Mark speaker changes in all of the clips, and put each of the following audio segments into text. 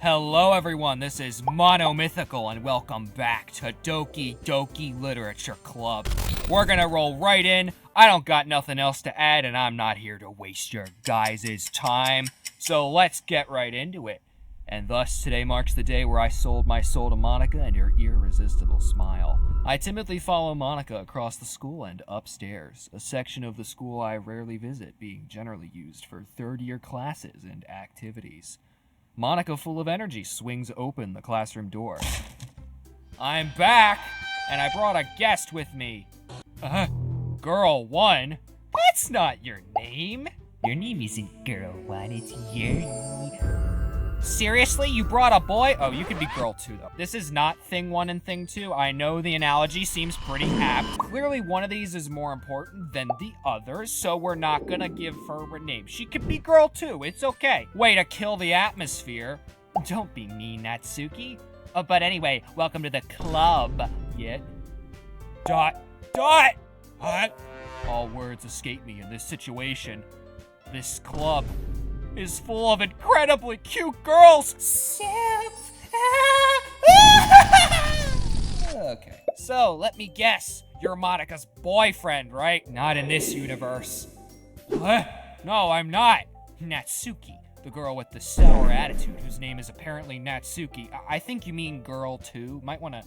Speaker 1: Hello everyone, this is Monomythical and welcome back to Doki Doki Literature Club. We're gonna roll right in. I don't got nothing else to add and I'm not here to waste your guys' time. So let's get right into it. And thus today marks the day where I sold my soul to Monica and her irresistible smile. I timidly follow Monica across the school and upstairs, a section of the school I rarely visit, being generally used for third-year classes and activities. Monica, full of energy, swings open the classroom door. I'm back, and I brought a guest with me. Girl 1? That's not your name.
Speaker 2: Your name isn't Girl 1, it's Yuri.
Speaker 1: Seriously? You brought a boy? Oh, you could be Girl 2, though. This is not Thing 1 and Thing 2. I know the analogy seems pretty apt. Clearly, one of these is more important than the others, so we're not gonna give her a name. She could be Girl 2. It's okay. Way to kill the atmosphere.
Speaker 2: Don't be mean, Natsuki. But anyway, welcome to the club.
Speaker 1: Yet. What? All words escape me in this situation. This club is full of incredibly cute girls. Okay, so let me guess. You're Monica's boyfriend, right? Not in this universe. What? No, I'm not. Natsuki, the girl with the sour attitude, whose name is apparently Natsuki. I think you mean Girl 2. Might wanna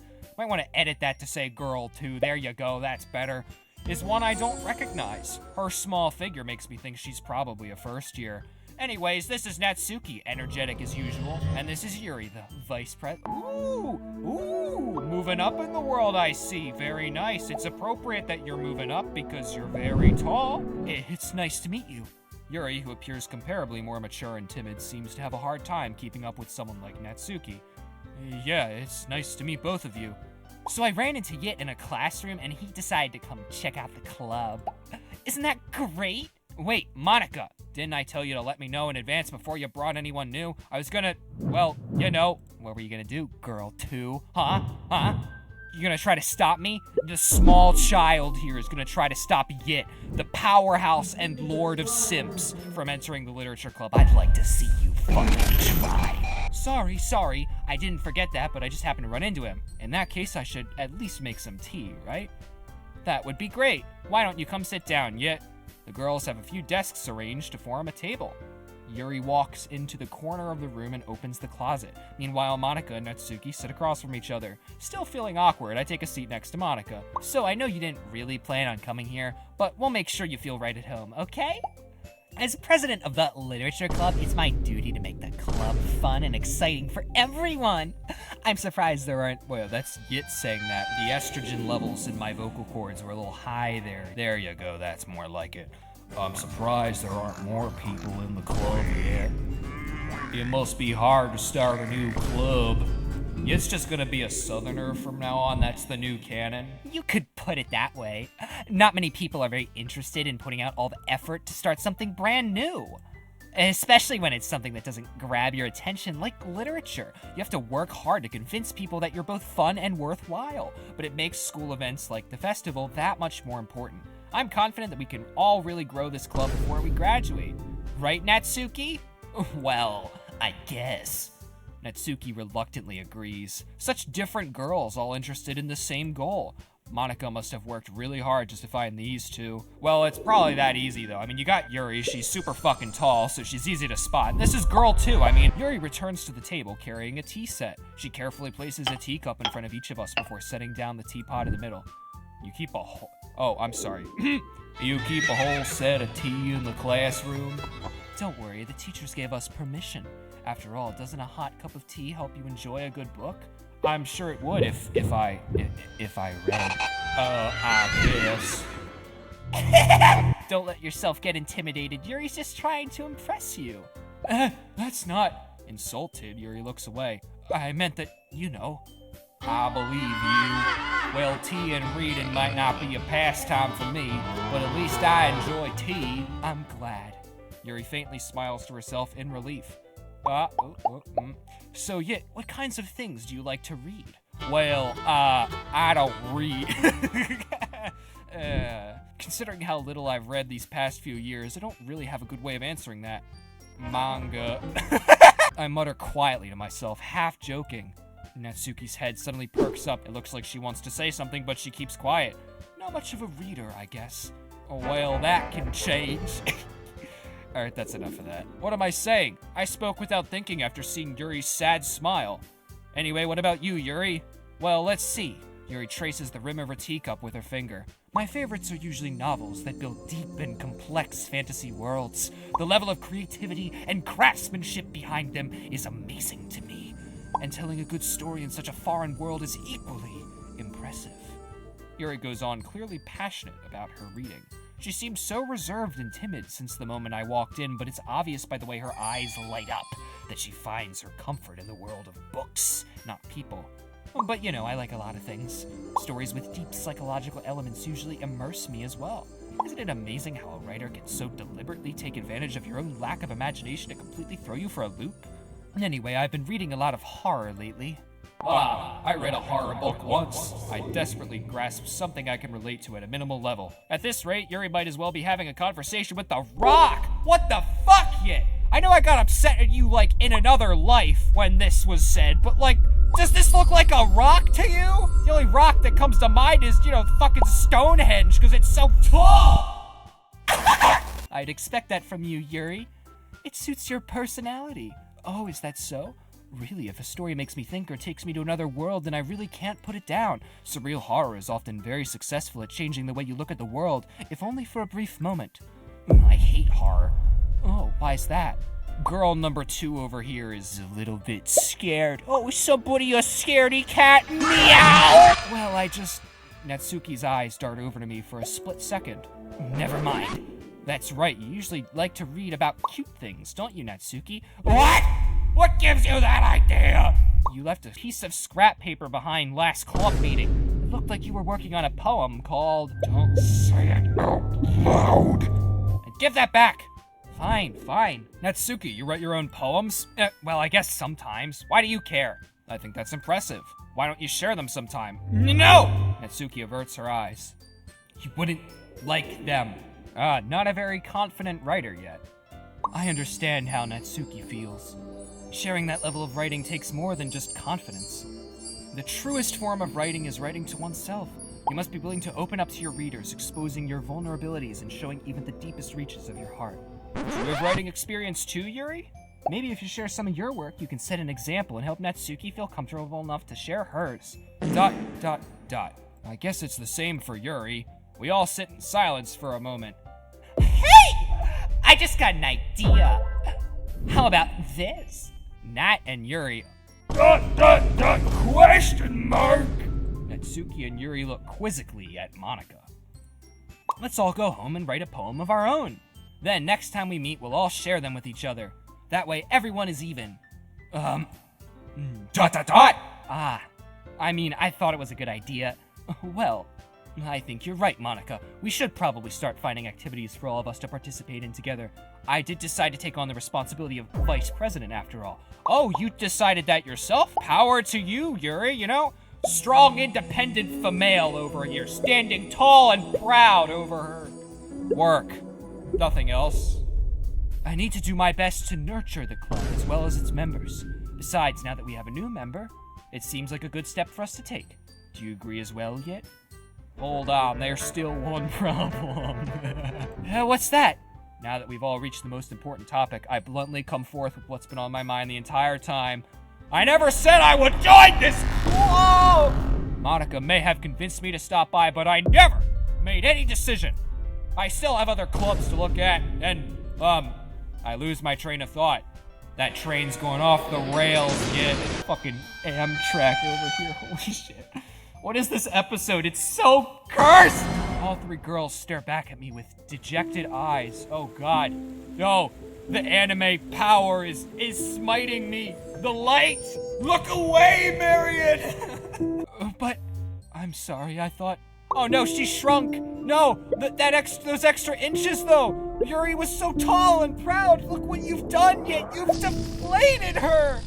Speaker 1: edit that to say Girl 2. There you go, that's better. Is one I don't recognize. Her small figure makes me think she's probably a first year. Anyways, this is Natsuki, energetic as usual, and this is Yuri, the vice president. Ooh, moving up in the world, I see. Very nice. It's appropriate that you're moving up because you're very tall. It's nice to meet you. Yuri, who appears comparably more mature and timid, seems to have a hard time keeping up with someone like Natsuki. Yeah, it's nice to meet both of you.
Speaker 2: So I ran into Yit in a classroom and he decided to come check out the club. Isn't that great?
Speaker 1: Wait, Monica, didn't I tell you to let me know in advance before you brought anyone new? I was gonna, well, you know.
Speaker 2: What were you gonna do, Girl 2?
Speaker 1: Huh? You gonna try to stop me? The small child here is gonna try to stop Yit, the powerhouse and lord of simps, from entering the literature club.
Speaker 2: I'd like to see you fucking try.
Speaker 1: Sorry, I didn't forget that, but I just happened to run into him. In that case, I should at least make some tea, right? That would be great. Why don't you come sit down, Yit? The girls have a few desks arranged to form a table. Yuri walks into the corner of the room and opens the closet. Meanwhile, Monica and Natsuki sit across from each other. Still feeling awkward, I take a seat next to Monica.
Speaker 2: So I know you didn't really plan on coming here, but we'll make sure you feel right at home, okay? As president of the Literature Club, it's my duty to make the club fun and exciting for everyone. I'm surprised there aren't...
Speaker 1: Well, that's Yit saying that. The estrogen levels in my vocal cords were a little high there. There you go, that's more like it. I'm surprised there aren't more people in the club yet. It must be hard to start a new club. It's just gonna be a southerner from now on, that's the new canon.
Speaker 2: You could put it that way. Not many people are very interested in putting out all the effort to start something brand new. Especially when it's something that doesn't grab your attention, like literature. You have to work hard to convince people that you're both fun and worthwhile, but it makes school events like the festival that much more important. I'm confident that we can all really grow this club before we graduate. Right, Natsuki?
Speaker 1: Well, I guess. Natsuki reluctantly agrees. Such different girls, all interested in the same goal. Monica must have worked really hard just to find these two. Well, it's probably that easy, though. I mean, you got Yuri, she's super fucking tall, so she's easy to spot. This is Girl 2, Yuri returns to the table carrying a tea set. She carefully places a teacup in front of each of us before setting down the teapot in the middle. You keep a whole... Oh, I'm sorry. You keep a whole set of tea in the classroom?
Speaker 2: Don't worry, the teachers gave us permission. After all, doesn't a hot cup of tea help you enjoy a good book?
Speaker 1: I'm sure it would if I read. I guess.
Speaker 2: Don't let yourself get intimidated. Yuri's just trying to impress you.
Speaker 1: That's not... Insulted, Yuri looks away. I meant that, you know. I believe you. Well, tea and reading might not be a pastime for me, but at least I enjoy tea.
Speaker 2: I'm glad.
Speaker 1: Yuri faintly smiles to herself in relief. So, Yit, what kinds of things do you like to read? Well, I don't read. Considering how little I've read these past few years, I don't really have a good way of answering that. Manga. I mutter quietly to myself, half joking. Natsuki's head suddenly perks up. It looks like she wants to say something, but she keeps quiet. Not much of a reader, I guess. Well, that can change. Alright, that's enough of that. What am I saying? I spoke without thinking after seeing Yuri's sad smile. Anyway, what about you, Yuri? Well, let's see. Yuri traces the rim of her teacup with her finger. My favorites are usually novels that build deep and complex fantasy worlds. The level of creativity and craftsmanship behind them is amazing to me. And telling a good story in such a foreign world is equally impressive. Yuri goes on, clearly passionate about her reading. She seems so reserved and timid since the moment I walked in, but it's obvious by the way her eyes light up that she finds her comfort in the world of books, not people. But you know, I like a lot of things. Stories with deep psychological elements usually immerse me as well. Isn't it amazing how a writer can so deliberately take advantage of your own lack of imagination to completely throw you for a loop? Anyway, I've been reading a lot of horror lately. I read a horror book once. I desperately grasped something I can relate to at a minimal level. At this rate, Yuri might as well be having a conversation with The Rock! What the fuck, yet? I know I got upset at you, like, in another life when this was said, but, like, does this look like a rock to you? The only rock that comes to mind is, you know, fucking Stonehenge, because it's so tall! I'd expect that from you, Yuri. It suits your personality. Oh, is that so? Really, if a story makes me think or takes me to another world, then I really can't put it down. Surreal horror is often very successful at changing the way you look at the world, if only for a brief moment. I hate horror. Oh, why's that? Girl number 2 over here is a little bit scared. Oh, is somebody a scaredy cat? Meow! Well, Natsuki's eyes dart over to me for a split second. Never mind. That's right, you usually like to read about cute things, don't you, Natsuki? What? What gives you that idea? You left a piece of scrap paper behind last club meeting. It looked like you were working on a poem called... Don't say it out loud. Give that back. Fine. Natsuki, you write your own poems? Well, I guess sometimes. Why do you care? I think that's impressive. Why don't you share them sometime? No! Natsuki averts her eyes. You wouldn't like them. Not a very confident writer yet. I understand how Natsuki feels. Sharing that level of writing takes more than just confidence. The truest form of writing is writing to oneself. You must be willing to open up to your readers, exposing your vulnerabilities and showing even the deepest reaches of your heart. Do you have writing experience too, Yuri? Maybe if you share some of your work, you can set an example and help Natsuki feel comfortable enough to share hers. ... I guess it's the same for Yuri. We all sit in silence for a moment.
Speaker 2: Hey! I just got an idea. How about this?
Speaker 1: Nat and Yuri... ... question mark! Natsuki and Yuri look quizzically at Monika. Let's all go home and write a poem of our own. Then, next time we meet, we'll all share them with each other. That way, everyone is even. I mean, I thought it was a good idea. Well, I think you're right, Monika. We should probably start finding activities for all of us to participate in together. I did decide to take on the responsibility of vice president, after all. Oh, you decided that yourself? Power to you, Yuri, you know? Strong, independent female over here, standing tall and proud over her work. Nothing else. I need to do my best to nurture the club as well as its members. Besides, now that we have a new member, it seems like a good step for us to take. Do you agree as well yet? Hold on, there's still one problem. What's that? Now that we've all reached the most important topic, I bluntly come forth with what's been on my mind the entire time. I never said I would join this club! Monika may have convinced me to stop by, but I never made any decision. I still have other clubs to look at, and, I lose my train of thought. That train's going off the rails again. Fucking Amtrak over here, holy shit. What is this episode? It's so cursed! All 3 girls stare back at me with dejected eyes. Oh god. No, the anime power is smiting me. The light! Look away, Marion! But, I'm sorry, I thought... Oh no, she shrunk! No, those extra inches though! Yuri was so tall and proud! Look what you've done, yet you've deflated her!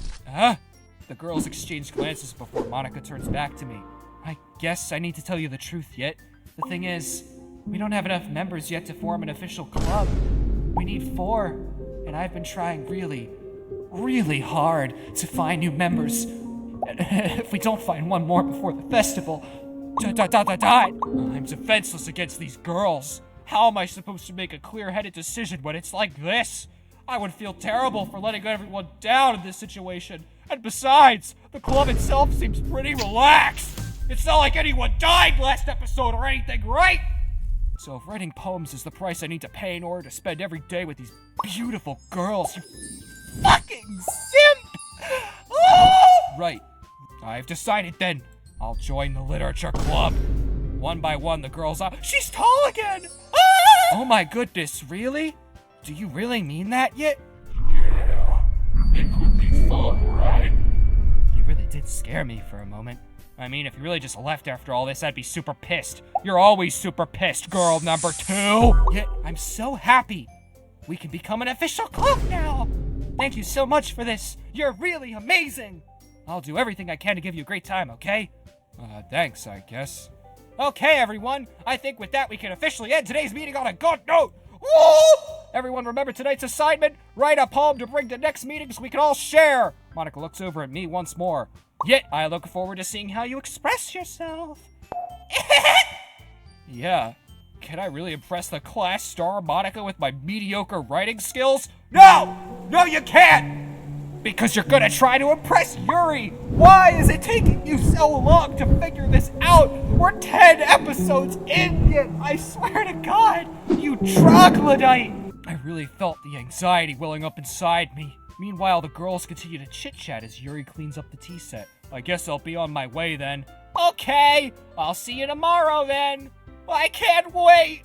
Speaker 1: The girls exchange glances before Monika turns back to me. I guess I need to tell you the truth yet. The thing is, we don't have enough members yet to form an official club. We need 4, and I've been trying really, really hard to find new members. If we don't find one more before the festival, I'm defenseless against these girls. How am I supposed to make a clear-headed decision when it's like this? I would feel terrible for letting everyone down in this situation. And besides, the club itself seems pretty relaxed. It's not like anyone died last episode or anything, right? So if writing poems is the price I need to pay in order to spend every day with these beautiful girls, you fucking simp! Right. I've decided then. I'll join the literature club. One by one, the girls are— She's tall again! Oh my goodness, really? Do you really mean that yet?
Speaker 3: Yeah, it could be fun, right?
Speaker 1: You really did scare me for a moment. I mean, if you really just left after all this, I'd be super pissed. You're always super pissed, girl number 2. Yet, I'm so happy. We can become an official club now. Thank you so much for this. You're really amazing. I'll do everything I can to give you a great time, okay? Thanks, I guess. Okay, everyone. I think with that, we can officially end today's meeting on a good note. Woo! Everyone remember tonight's assignment? Write a poem to bring to next meeting so we can all share. Monica looks over at me once more. Yet, I look forward to seeing how you express yourself. Yeah. Can I really impress the class star Monica with my mediocre writing skills? No! No, you can't! Because you're gonna try to impress Yuri! Why is it taking you so long to figure this out? We're 10 episodes in yet! I swear to God, you troglodyte! I really felt the anxiety welling up inside me. Meanwhile, the girls continue to chit-chat as Yuri cleans up the tea set. I guess I'll be on my way then. Okay, I'll see you tomorrow then. I can't wait!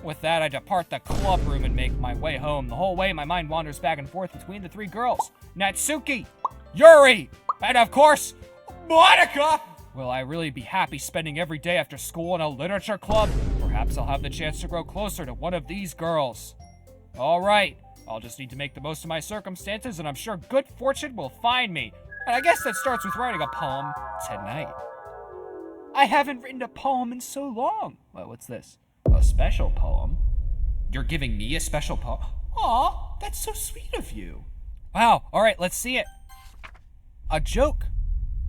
Speaker 1: With that, I depart the club room and make my way home. The whole way, my mind wanders back and forth between the 3 girls. Natsuki, Yuri, and of course, Monica! Will I really be happy spending every day after school in a literature club? Perhaps I'll have the chance to grow closer to one of these girls. Alright, I'll just need to make the most of my circumstances, and I'm sure good fortune will find me. And I guess that starts with writing a poem tonight. I haven't written a poem in so long. Well, what's this? A special poem? You're giving me a special poem? Aw, that's so sweet of you. Wow, alright, let's see it. A joke.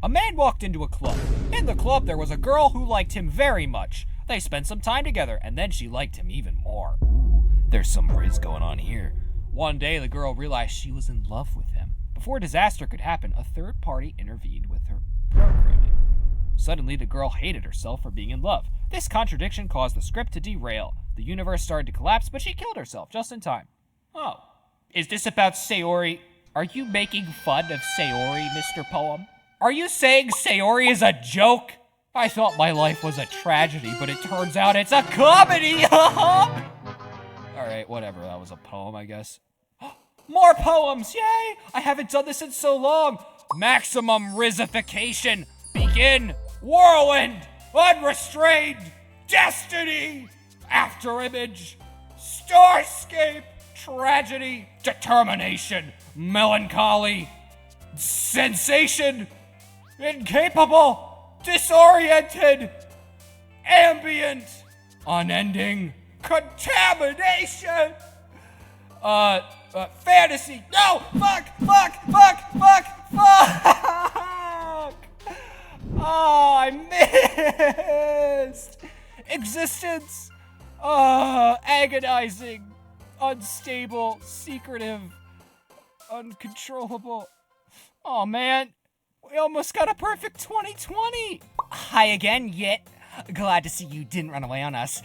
Speaker 1: A man walked into a club. In the club, there was a girl who liked him very much. They spent some time together, and then she liked him even more. Ooh, there's some riz going on here. One day, the girl realized she was in love with him. Before disaster could happen, a third party intervened with her programming. Suddenly, the girl hated herself for being in love. This contradiction caused the script to derail. The universe started to collapse, but she killed herself just in time. Oh. Is this about Sayori? Are you making fun of Sayori, Mr. Poem? Are you saying Sayori is a joke? I thought my life was a tragedy, but it turns out it's a comedy! Alright, whatever. That was a poem, I guess. More poems! Yay! I haven't done this in so long! Maximum rizification! Begin! Whirlwind! Unrestrained! Destiny! Afterimage! Starscape! Tragedy! Determination! Melancholy! Sensation! Incapable! Disoriented! Ambient! Unending! Contamination! Fantasy! No! Fuck! Oh, I missed! Existence! Agonizing, unstable, secretive, uncontrollable. Oh man, we almost got a perfect 2020!
Speaker 2: Hi again, Yit. Glad to see you didn't run away on us.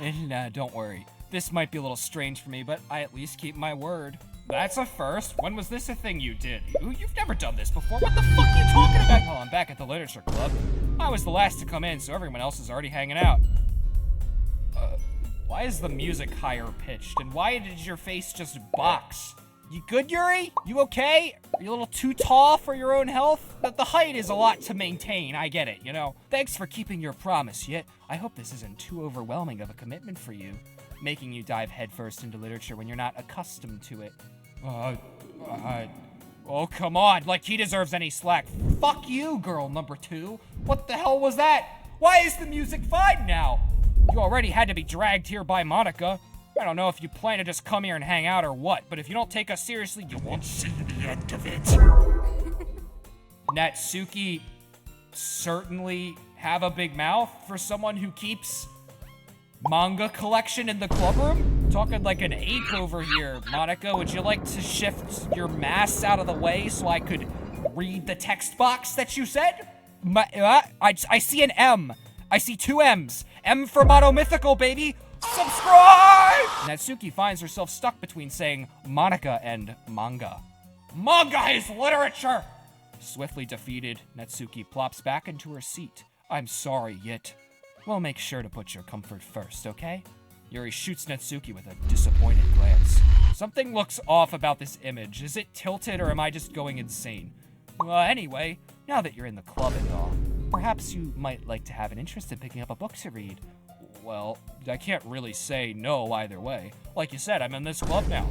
Speaker 1: And don't worry, this might be a little strange for me, but I at least keep my word. That's a first. When was this a thing you did? You've never done this before. What the fuck are you talking about? Well, I'm back at the literature club. I was the last to come in, so everyone else is already hanging out. Why is the music higher pitched? And why did your face just box? You good, Yuri? You okay? Are you a little too tall for your own health? But the height is a lot to maintain, I get it, you know? Thanks for keeping your promise, Yet I hope this isn't too overwhelming of a commitment for you, making you dive headfirst into literature when you're not accustomed to it. Oh, come on, like he deserves any slack. Fuck you, girl number 2. What the hell was that? Why is the music fine now? You already had to be dragged here by Monica. I don't know if you plan to just come here and hang out or what, but if you don't take us seriously, you won't see the end of it. Natsuki certainly have a big mouth for someone who keeps manga collection in the club room? Talking like an ape over here. Monica, would you like to shift your mass out of the way so I could read the text box that you said? I see an M. I see 2 M's. M for monomythical, baby. Subscribe! Natsuki finds herself stuck between saying Monica and manga. Manga is literature! Swiftly defeated, Natsuki plops back into her seat. I'm sorry, Yit. We'll make sure to put your comfort first, okay? Yuri shoots Natsuki with a disappointed glance. Something looks off about this image. Is it tilted or am I just going insane? Anyway, now that you're in the club and all, perhaps you might like to have an interest in picking up a book to read. Well, I can't really say no either way. Like you said, I'm in this club now.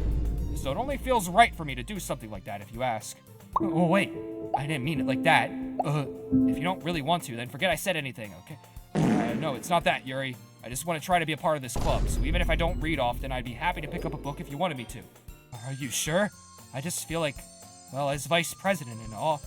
Speaker 1: So it only feels right for me to do something like that if you ask. Oh, wait. I didn't mean it like that. If you don't really want to, then forget I said anything, okay? No, it's not that, Yuri. I just want to try to be a part of this club, so even if I don't read often, I'd be happy to pick up a book if you wanted me to. Are you sure? I just feel like, well, as vice president and all,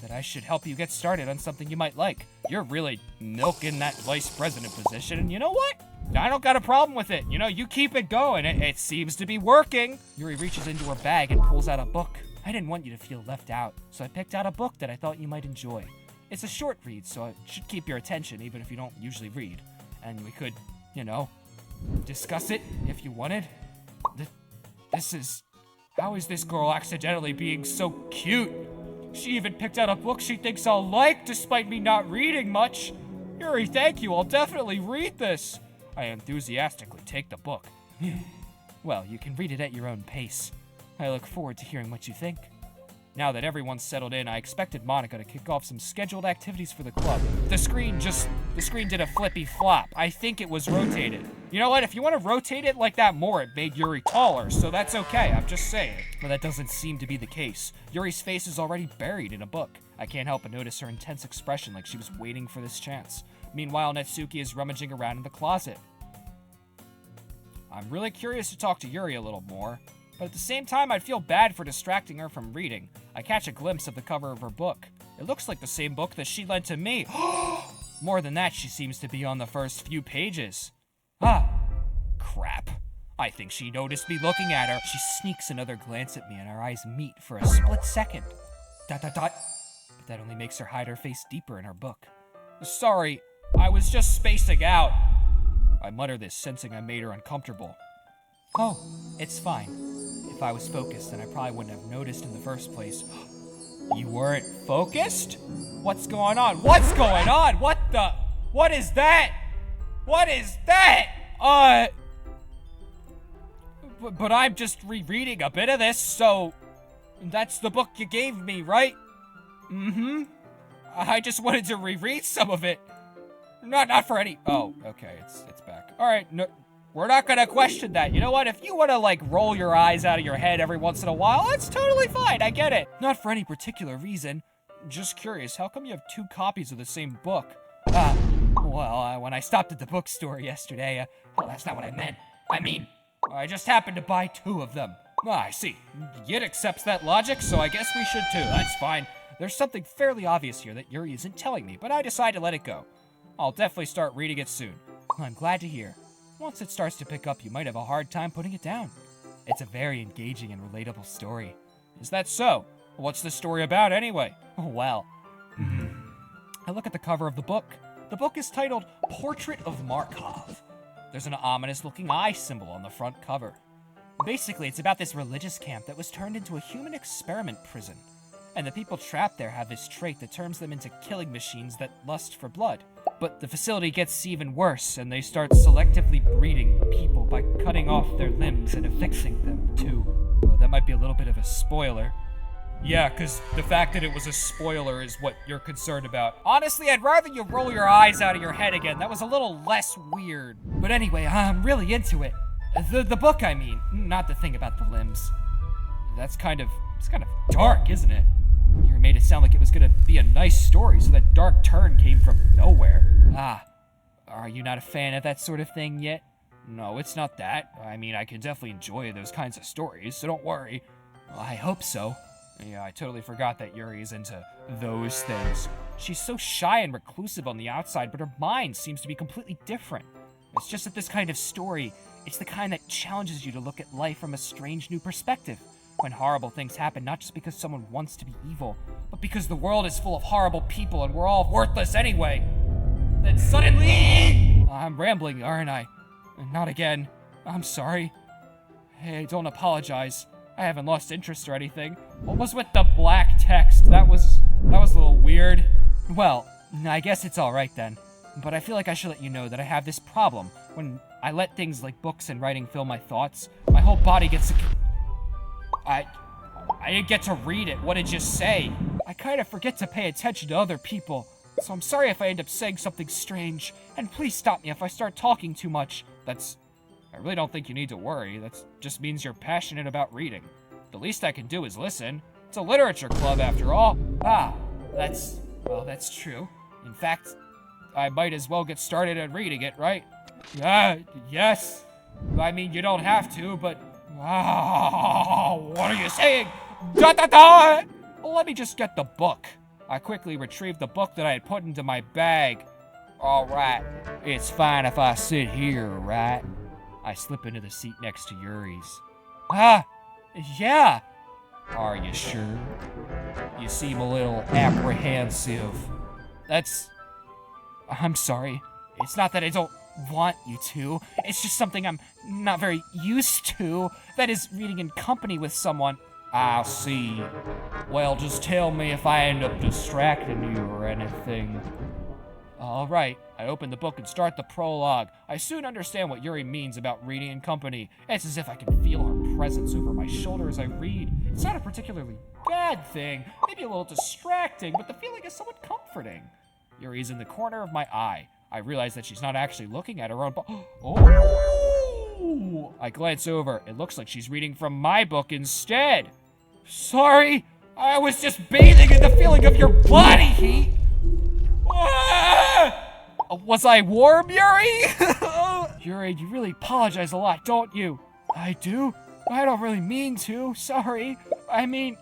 Speaker 1: that I should help you get started on something you might like. You're really milking that vice president position, and you know what? I don't got a problem with it. You know, you keep it going. It seems to be working. Yuri reaches into her bag and pulls out a book. I didn't want you to feel left out, so I picked out a book that I thought you might enjoy. It's a short read, so it should keep your attention, even if you don't usually read. And we could, you know, discuss it if you wanted. How is this girl accidentally being so cute? She even picked out a book she thinks I'll like, despite me not reading much. Yuri, thank you, I'll definitely read this. I enthusiastically take the book. Well, you can read it at your own pace. I look forward to hearing what you think. Now that everyone's settled in, I expected Monica to kick off some scheduled activities for the club. The screen did a flippy flop. I think it was rotated. You know what? If you want to rotate it like that more, it made Yuri taller, so that's okay. I'm just saying. But that doesn't seem to be the case. Yuri's face is already buried in a book. I can't help but notice her intense expression like she was waiting for this chance. Meanwhile, Natsuki is rummaging around in the closet. I'm really curious to talk to Yuri a little more. But at the same time, I'd feel bad for distracting her from reading. I catch a glimpse of the cover of her book. It looks like the same book that she lent to me. More than that, she seems to be on the first few pages. Crap. I think she noticed me looking at her. She sneaks another glance at me and our eyes meet for a split second. ... But that only makes her hide her face deeper in her book. Sorry, I was just spacing out. I mutter this, sensing I made her uncomfortable. Oh, it's fine. If I was focused, then I probably wouldn't have noticed in the first place. You weren't focused? What's going on? What's going on? What is that? What is that? But I'm just rereading a bit of this, so that's the book you gave me, right? Mm-hmm. I just wanted to reread some of it. Not for any... Oh, okay, it's back. All right, no... We're not gonna question that. You know what? If you wanna, roll your eyes out of your head every once in a while, that's totally fine. I get it. Not for any particular reason. Just curious, how come you have 2 copies of the same book? When I stopped at the bookstore yesterday, that's not what I meant. I just happened to buy 2 of them. I see. Yit accepts that logic, so I guess we should too. That's fine. There's something fairly obvious here that Yuri isn't telling me, but I decided to let it go. I'll definitely start reading it soon. I'm glad to hear. Once it starts to pick up, you might have a hard time putting it down. It's a very engaging and relatable story. Is that so? What's the story about anyway? Well, I look at the cover of the book. The book is titled Portrait of Markov. There's an ominous-looking eye symbol on the front cover. Basically, it's about this religious camp that was turned into a human experiment prison. And the people trapped there have this trait that turns them into killing machines that lust for blood. But the facility gets even worse, and they start selectively breeding people by cutting off their limbs and affixing them, too. Oh, that might be a little bit of a spoiler. Yeah, because the fact that it was a spoiler is what you're concerned about. Honestly, I'd rather you roll your eyes out of your head again. That was a little less weird. But anyway, I'm really into it. The book, I mean, not the thing about the limbs. It's kind of dark, isn't it? You made it sound like it was gonna be a nice story, so that dark turn came from nowhere. Are you not a fan of that sort of thing yet? No, it's not that. I mean, I can definitely enjoy those kinds of stories, so don't worry. I hope so. Yeah, I totally forgot that Yuri's into those things. She's so shy and reclusive on the outside, but her mind seems to be completely different. It's just that this kind of story, it's the kind that challenges you to look at life from a strange new perspective. When horrible things happen, not just because someone wants to be evil, but because the world is full of horrible people and we're all worthless anyway. Then suddenly... I'm rambling, aren't I? Not again. I'm sorry. Hey, don't apologize. I haven't lost interest or anything. What was with the black text? That was a little weird. Well, I guess it's alright then. But I feel like I should let you know that I have this problem. When I let things like books and writing fill my thoughts, my whole body gets... I didn't get to read it. What did you say? I kind of forget to pay attention to other people. So I'm sorry if I end up saying something strange. And please stop me if I start talking too much. I really don't think you need to worry. That just means you're passionate about reading. The least I can do is listen. It's a literature club after all. That's true. In fact, I might as well get started on reading it, right? Yes. I mean, you don't have to, but... what are you saying? Let me just get the book. I quickly retrieved the book that I had put into my bag. All right, it's fine if I sit here, right? I slip into the seat next to Yuri's. Yeah. Are you sure? You seem a little apprehensive. I'm sorry. It's not that I don't want you to. It's just something I'm not very used to. That is, reading in company with someone. I see. Well, just tell me if I end up distracting you or anything. All right. I open the book and start the prologue. I soon understand what Yuri means about reading in company. It's as if I can feel her presence over my shoulder as I read. It's not a particularly bad thing, maybe a little distracting, but the feeling is somewhat comforting. Yuri's in the corner of my eye. I realize that she's not actually looking at her own book. Oh! I glance over. It looks like she's reading from my book instead. Sorry, I was just bathing in the feeling of your body heat. Was I warm, Yuri? Yuri, you really apologize a lot, don't you? I do? I don't really mean to. Sorry. I mean,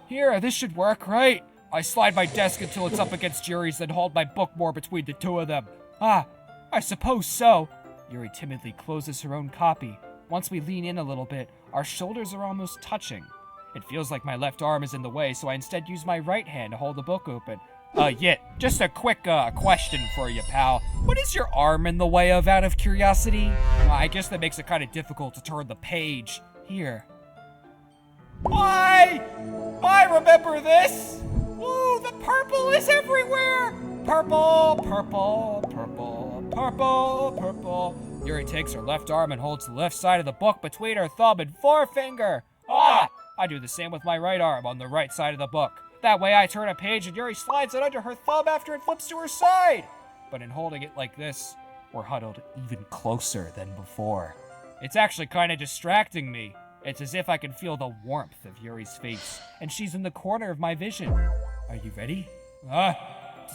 Speaker 1: Here, this should work, right? I slide my desk until it's up against Yuri's, then hold my book more between the two of them. I suppose so. Yuri timidly closes her own copy. Once we lean in a little bit, our shoulders are almost touching. It feels like my left arm is in the way, so I instead use my right hand to hold the book open. Just a quick, question for you, pal. What is your arm in the way of, out of curiosity? I guess that makes it kind of difficult to turn the page. Here. I remember this! Ooh, the purple is everywhere! Purple, purple, purple, purple, purple. Yuri takes her left arm and holds the left side of the book between her thumb and forefinger. I do the same with my right arm on the right side of the book. That way I turn a page and Yuri slides it under her thumb after it flips to her side. But in holding it like this, we're huddled even closer than before. It's actually kind of distracting me. It's as if I can feel the warmth of Yuri's face, and she's in the corner of my vision. Are you ready? To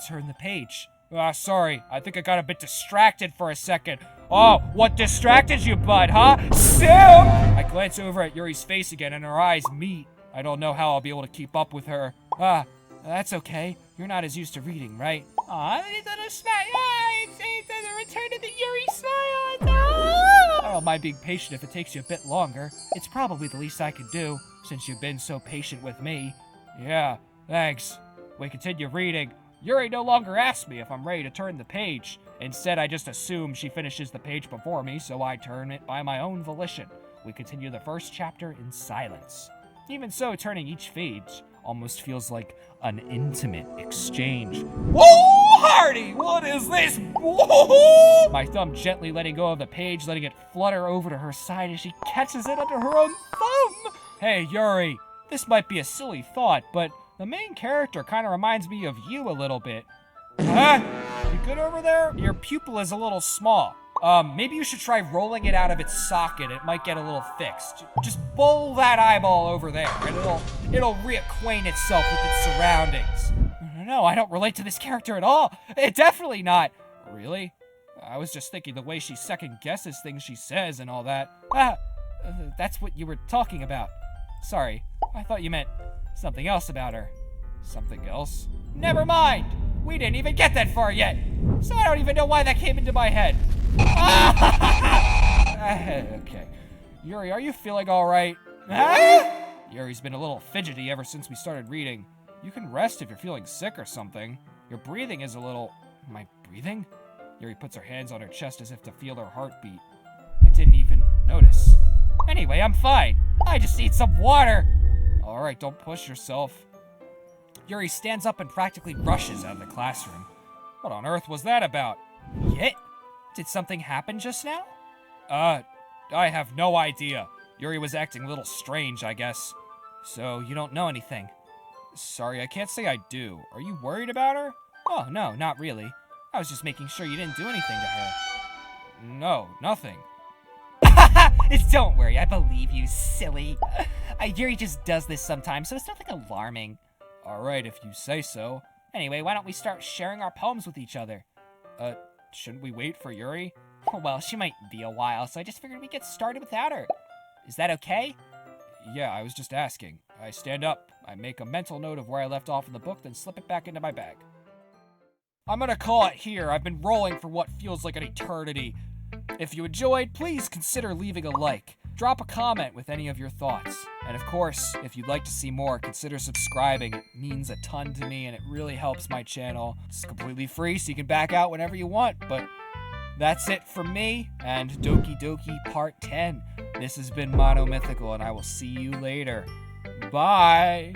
Speaker 1: turn the page. Sorry, I think I got a bit distracted for a second. Oh, what distracted you, bud, huh? Sim! I glance over at Yuri's face again, and her eyes meet. I don't know how I'll be able to keep up with her. That's okay. You're not as used to reading, right? It's a smile. It's a return to the Yuri smile. I don't mind being patient if it takes you a bit longer. It's probably the least I can do, since you've been so patient with me. Yeah, thanks. We continue reading. Yuri no longer asks me if I'm ready to turn the page. Instead, I just assume she finishes the page before me, so I turn it by my own volition. We continue the first chapter in silence. Even so, turning each page almost feels like an intimate exchange. Whoa, Hardy! What is this? Whoa! My thumb gently letting go of the page, letting it flutter over to her side as she catches it under her own thumb. Hey, Yuri, this might be a silly thought, but the main character kind of reminds me of you a little bit. You good over there? Your pupil is a little small. Maybe you should try rolling it out of its socket. It might get a little fixed. Just bowl that eyeball over there, and it'll reacquaint itself with its surroundings. No, I don't relate to this character at all. Definitely not. Really? I was just thinking the way she second guesses things she says and all that.
Speaker 2: That's what you were talking about. Sorry, I thought you meant something else about her.
Speaker 1: Something else? Never mind! We didn't even get that far yet! So I don't even know why that came into my head. Okay. Yuri, are you feeling alright? Yuri's been a little fidgety ever since we started reading. You can rest if you're feeling sick or something. Your breathing is a little... Am I breathing? Yuri puts her hands on her chest as if to feel her heartbeat. I didn't even notice. Anyway, I'm fine. I just need some water. Alright, don't push yourself. Yuri stands up and practically rushes out of the classroom. What on earth was that about?
Speaker 2: Yit? Did something happen just now?
Speaker 1: I have no idea. Yuri was acting a little strange, I guess.
Speaker 2: So you don't know anything?
Speaker 1: Sorry, I can't say I do. Are you worried about her?
Speaker 2: Oh, no, not really. I was just making sure you didn't do anything to her.
Speaker 1: No, nothing.
Speaker 2: Don't worry, I believe you, silly. Yuri just does this sometimes, so it's nothing alarming.
Speaker 1: Alright, if you say so.
Speaker 2: Anyway, why don't we start sharing our poems with each other?
Speaker 1: Shouldn't we wait for Yuri?
Speaker 2: Well, she might be a while, so I just figured we'd get started without her. Is that okay?
Speaker 1: Yeah, I was just asking. I stand up, I make a mental note of where I left off in the book, then slip it back into my bag. I'm gonna call it here. I've been rolling for what feels like an eternity. If you enjoyed, please consider leaving a like. Drop a comment with any of your thoughts. And of course, if you'd like to see more, consider subscribing. It means a ton to me and it really helps my channel. It's completely free, so you can back out whenever you want. But that's it from me and Doki Doki Part 10. This has been Mono Mythical, and I will see you later. Bye!